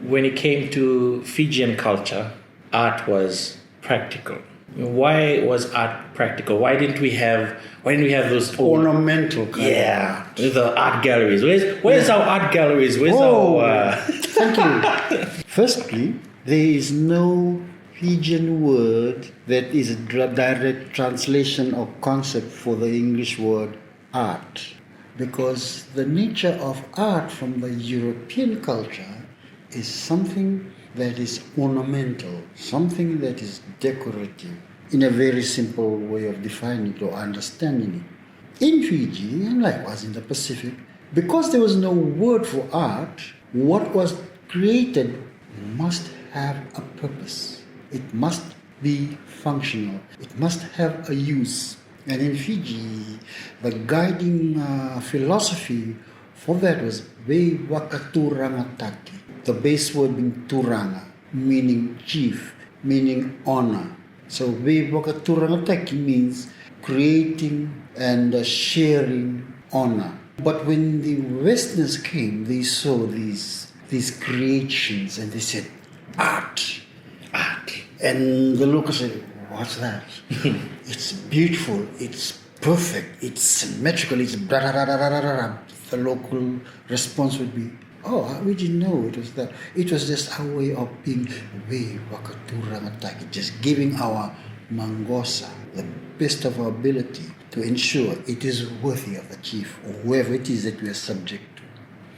when it came to Fijian culture, art was practical. Why was art practical? Why didn't we have those ornamental kind yeah, the art galleries? Where's our art galleries? Where's our Thank you. Firstly, there is no Fijian word that is a direct translation or concept for the English word art, because the nature of art from the European culture is something that is ornamental, something that is decorative, in a very simple way of defining it or understanding it. In Fiji, and likewise in the Pacific, because there was no word for art, what was created must have a purpose. It must be functional. It must have a use. And in Fiji, the guiding philosophy for that was Ve Wakaturangataki. The base word being turanga, meaning chief, meaning honor. So Ve Wakaturangataki means creating and sharing honor. But when the Westerners came, they saw these creations and they said, art. And the locals said, what's that? It's beautiful, it's perfect, it's symmetrical, it's blah, blah, blah, blah, blah, blah. The local response would be, oh, we didn't know it was that. It was just our way of being way wakaturangataki, just giving our mangosa the best of our ability to ensure it is worthy of the chief or whoever it is that we are subject